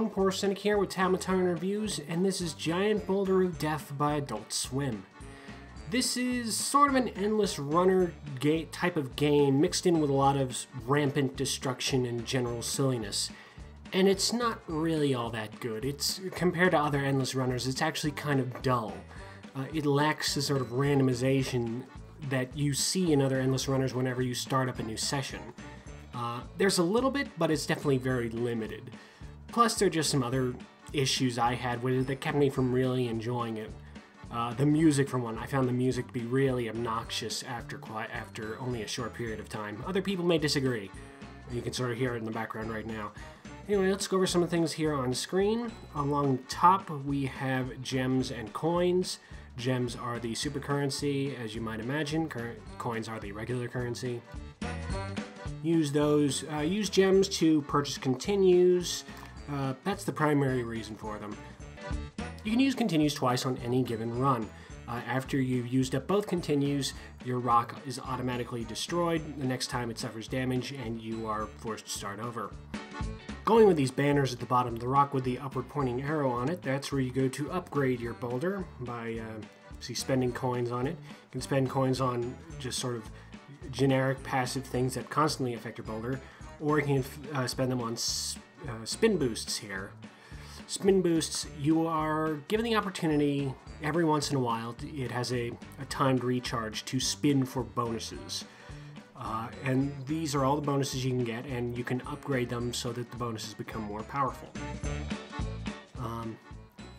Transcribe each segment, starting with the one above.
everyone, Poor Cynic here with Tyrant Reviews, and this is Giant Boulder of Death by Adult Swim. This is sort of an endless runner type of game mixed in with a lot of rampant destruction and general silliness. And it's not really all that good. It's compared to other endless runners, it's actually kind of dull. It lacks the sort of randomization that you see in other endless runners whenever you start up a new session. There's a little bit, but it's definitely very limited. Plus, there are just some other issues I had with it that kept me from really enjoying it. The music, for one. I found the music to be really obnoxious after only a short period of time. Other people may disagree. You can sort of hear it in the background right now. Anyway, let's go over some of the things here on screen. Along top, we have gems and coins. Gems are the super currency, as you might imagine. Coins are the regular currency. Use gems to purchase continues. That's the primary reason for them. You can use continues twice on any given run. After you've used up both continues, your rock is automatically destroyed the next time it suffers damage, and you are forced to start over. Going with these banners at the bottom of the rock with the upward pointing arrow on it, that's where you go to upgrade your boulder by spending coins on it. You can spend coins on just sort of generic passive things that constantly affect your boulder, or you can spend them on spin boosts here. Spin boosts, you are given the opportunity every once in a while. It has a timed recharge to spin for bonuses. And these are all the bonuses you can get, and you can upgrade them so that the bonuses become more powerful.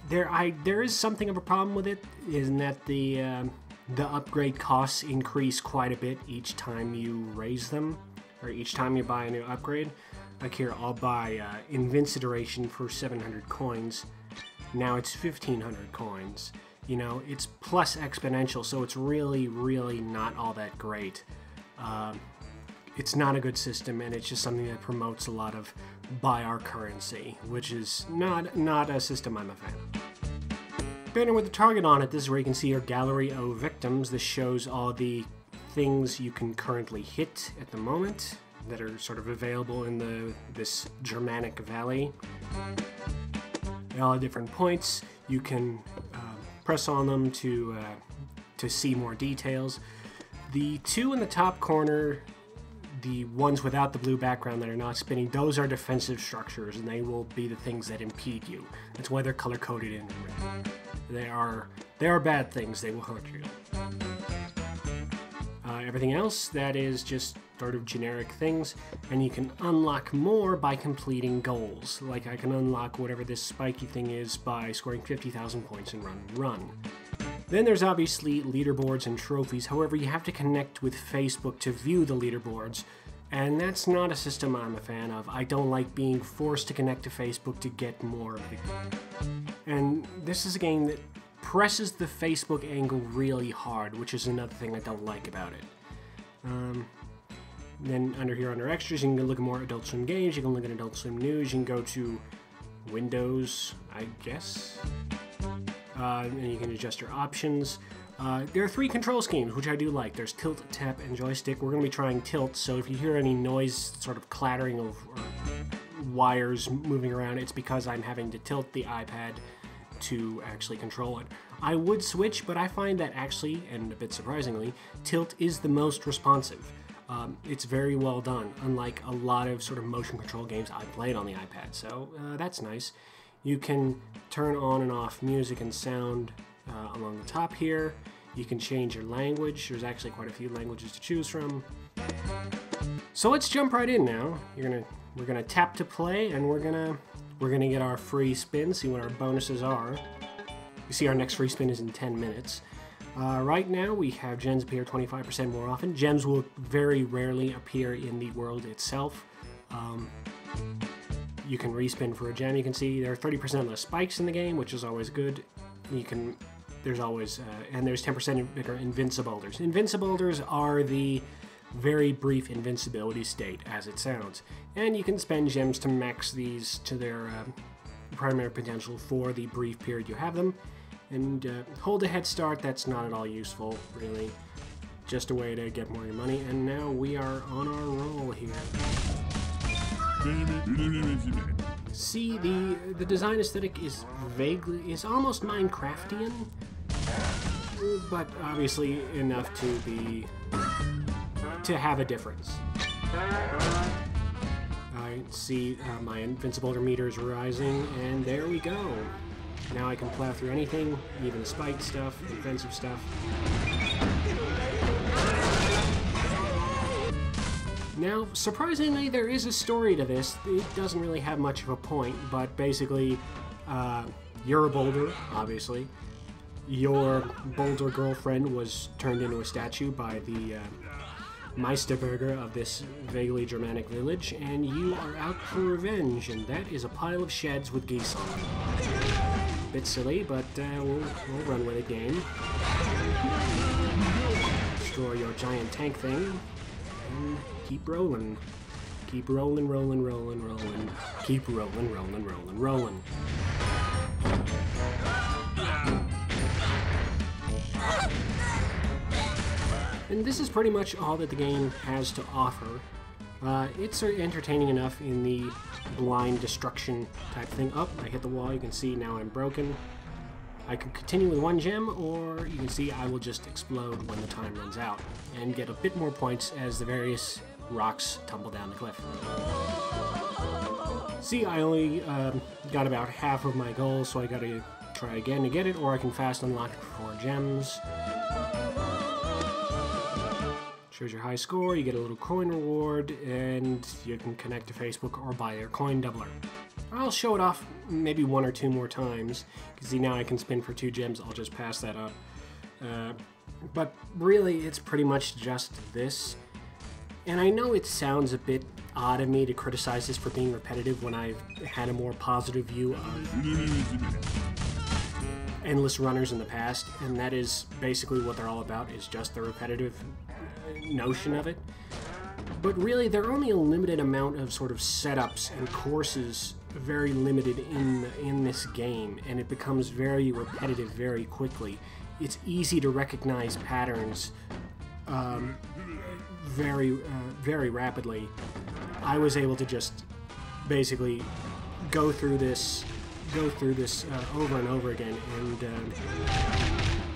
There is something of a problem with it, in that the upgrade costs increase quite a bit each time you raise them, or each time you buy a new upgrade. Like here, I'll buy Invinciduration for 700 coins. Now it's 1,500 coins. You know, it's plus exponential, so it's really, really not all that great. It's not a good system, and it's just something that promotes a lot of buy our currency, which is not a system I'm a fan of. Banner with the target on it, this is where you can see your gallery of victims. This shows all the things you can currently hit at the moment that are sort of available in this Germanic valley. At all different points, you can press on them to see more details. The two in the top corner, the ones without the blue background that are not spinning, those are defensive structures, and they will be the things that impede you. That's why they're color-coded in red. They are bad things. They will hurt you. Everything else, that is just sort of generic things, and you can unlock more by completing goals. Like I can unlock whatever this spiky thing is by scoring 50,000 points in run. Then there's obviously leaderboards and trophies. However, you have to connect with Facebook to view the leaderboards, and that's not a system I'm a fan of. I don't like being forced to connect to Facebook to get more of the game. And this is a game that presses the Facebook angle really hard, which is another thing I don't like about it. Then under extras, you can look at more Adult Swim games, you can look at Adult Swim news, you can go to Windows, I guess, and you can adjust your options. There are 3 control schemes, which I do like. There's tilt, tap, and joystick. We're going to be trying tilt, so if you hear any noise, sort of clattering of wires moving around, it's because I'm having to tilt the iPad to actually control it. I would switch, but I find that actually, and a bit surprisingly, tilt is the most responsive. It's very well done, unlike a lot of sort of motion control games I've played on the iPad, so that's nice. You can turn on and off music and sound along the top here. You can change your language. There's actually quite a few languages to choose from. So let's jump right in now. We're gonna tap to play, and we're gonna get our free spin, see what our bonuses are. You see our next free spin is in 10 minutes. Right now we have gems appear 25% more often. Gems will very rarely appear in the world itself. You can respin for a gem. You can see there are 30% less spikes in the game, which is always good. There's always, and there's 10% bigger invinciboulders. Invinciboulders are the very brief invincibility state, as it sounds. And you can spend gems to max these to their primary potential for the brief period you have them. And hold a head start, that's not at all useful, really. Just a way to get more of your money, and now we are on our roll here. See, the design aesthetic is almost Minecraftian, but obviously enough to have a difference. I see my invincible meter is rising, and there we go. Now I can plow through anything, even spiked stuff, defensive stuff. Now, surprisingly, there is a story to this. It doesn't really have much of a point, but basically, you're a Boulder, obviously. Your Boulder girlfriend was turned into a statue by the Meisterburger of this vaguely Germanic village, and you are out for revenge, and that is a pile of sheds with geese on them. Bit silly, but we'll run with it, game. Destroy your giant tank thing, and keep rolling. Keep rolling, rolling, rolling, rolling. Keep rolling, rolling, rolling, rolling. And this is pretty much all that the game has to offer. It's entertaining enough in the blind destruction type thing. Oh, I hit the wall. You can see now I'm broken. I can continue with one gem, or you can see I will just explode when the time runs out and get a bit more points as the various rocks tumble down the cliff. See, I only got about half of my goal, so I gotta try again to get it, or I can fast unlock it for 4 gems. Shows your high score, you get a little coin reward, and you can connect to Facebook or buy their coin doubler. I'll show it off maybe 1 or 2 more times. You can see now I can spin for 2 gems, I'll just pass that up. But really, it's pretty much just this. And I know it sounds a bit odd of me to criticize this for being repetitive when I've had a more positive view of endless runners in the past, and that is basically what they're all about, is just the repetitive notion of it. But really, there are only a limited amount of sort of setups and courses, very limited in this game, and it becomes very repetitive very quickly. It's easy to recognize patterns very rapidly. I was able to just basically go through this over and over again, and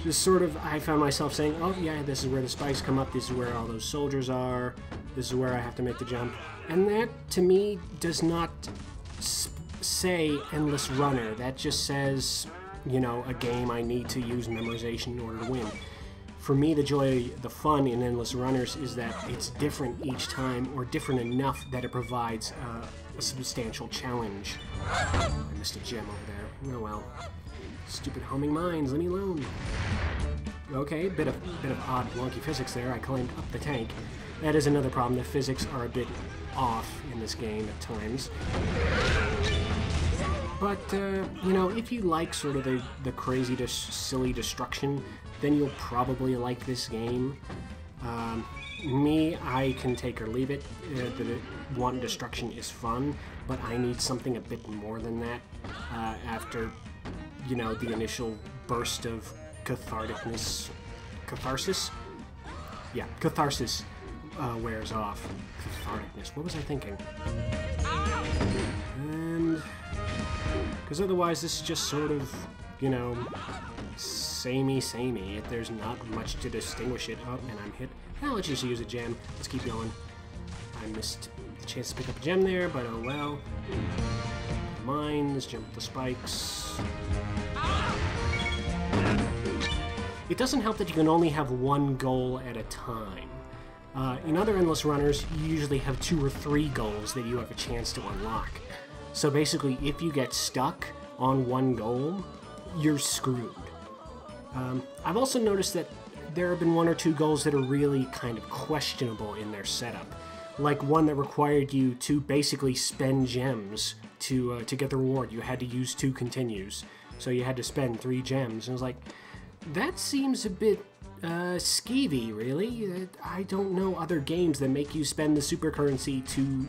just sort of, I found myself saying, oh yeah, this is where the spikes come up, this is where all those soldiers are, this is where I have to make the jump. And that, to me, does not say Endless Runner. That just says, you know, a game I need to use memorization in order to win. For me, the joy, the fun in Endless Runners is that it's different each time, or different enough that it provides a substantial challenge. I missed a gem over there. Oh well. Stupid homing mines, leave me alone. Okay, bit of odd wonky physics there. I climbed up the tank. That is another problem. The physics are a bit off in this game at times. But, you know, if you like sort of the crazy, silly destruction, then you'll probably like this game. Me, I can take or leave it. The wanton destruction is fun, but I need something a bit more than that after, you know, the initial burst of catharsis wears off. Catharticness. What was I thinking? And because otherwise this is just sort of, you know, samey. There's not much to distinguish it. Oh, and I'm hit. Well, let's just use a gem. Let's keep going. I missed the chance to pick up a gem there, but oh well. Mines, jump the spikes. It doesn't help that you can only have one goal at a time. In other Endless Runners, you usually have 2 or 3 goals that you have a chance to unlock. So basically, if you get stuck on one goal, you're screwed. I've also noticed that there have been 1 or 2 goals that are really kind of questionable in their setup. Like one that required you to basically spend gems to get the reward. You had to use 2 continues. So you had to spend 3 gems. And I was like, that seems a bit skeevy, really. I don't know other games that make you spend the super currency to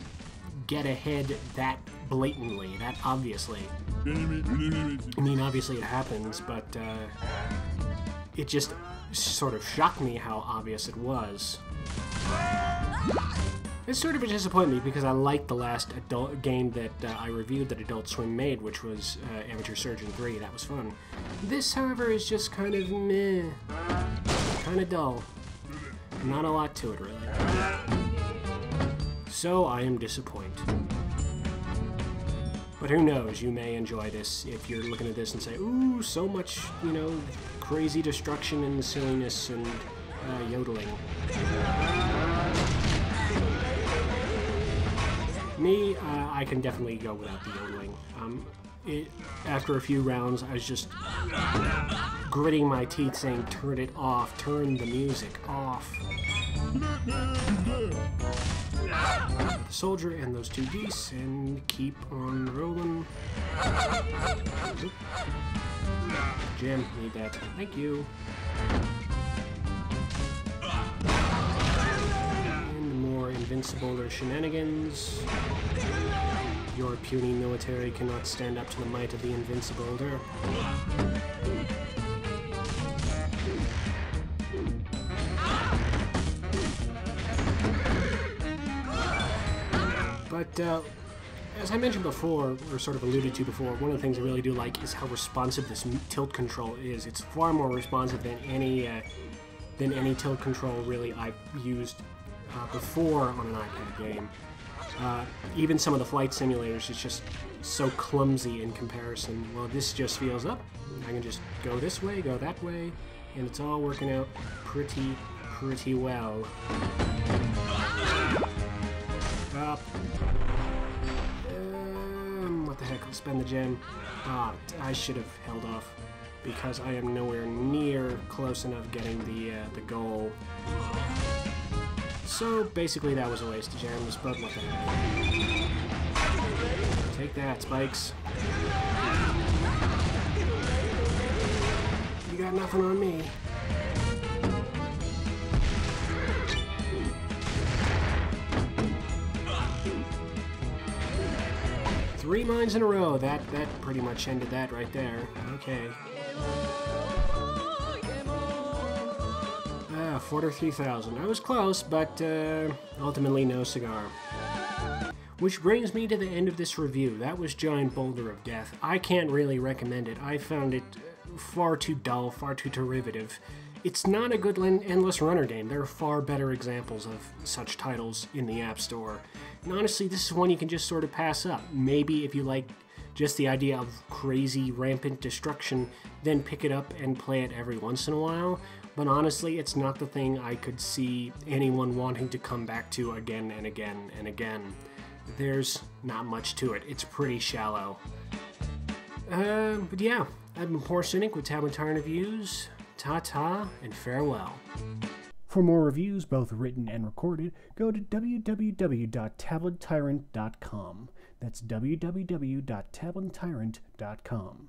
get ahead that blatantly, that obviously. I mean, obviously it happens, but it just sort of shocked me how obvious it was. It's sort of a disappointment because I liked the last adult game that I reviewed that Adult Swim made, which was Amateur Surgeon 3. That was fun. This, however, is just kind of meh. Kind of dull. Not a lot to it, really. So I am disappointed. But who knows, you may enjoy this if you're looking at this and say, ooh, so much, you know, crazy destruction and silliness and yodeling. Me, I can definitely go without the yodeling. After a few rounds, I was just gritting my teeth saying, turn it off, turn the music off. The soldier and those two geese, and keep on rolling. Oop. Jim, need that. Thank you. And more invincible shenanigans. Your puny military cannot stand up to the might of the invincible Boulder. But as I mentioned before, or sort of alluded to before, one of the things I really do like is how responsive this tilt control is. It's far more responsive than any tilt control really I've used before on an iPad game. Even some of the flight simulators, it's just so clumsy in comparison. Well, this just feels up. I can just go this way, go that way, and it's all working out pretty well. Up. What the heck? I'll spend the gem. I should have held off because I am nowhere near close enough getting the goal. So basically that was a waste of gems, but what the heck. Take that, spikes. You got nothing on me. Three mines in a row. That pretty much ended that right there. Okay. 43,000. I was close, but ultimately no cigar. Which brings me to the end of this review. That was Giant Boulder of Death. I can't really recommend it. I found it far too dull, far too derivative. It's not a good endless runner game. There are far better examples of such titles in the App Store. And honestly, this is one you can just sort of pass up. Maybe if you like just the idea of crazy, rampant destruction, then pick it up and play it every once in a while. But honestly, it's not the thing I could see anyone wanting to come back to again and again and again. There's not much to it. It's pretty shallow. But yeah, I've been Poor Cynic with Tyrant Reviews. Ta-ta and farewell. For more reviews, both written and recorded, go to www.tablettyrant.com. That's www.tablettyrant.com.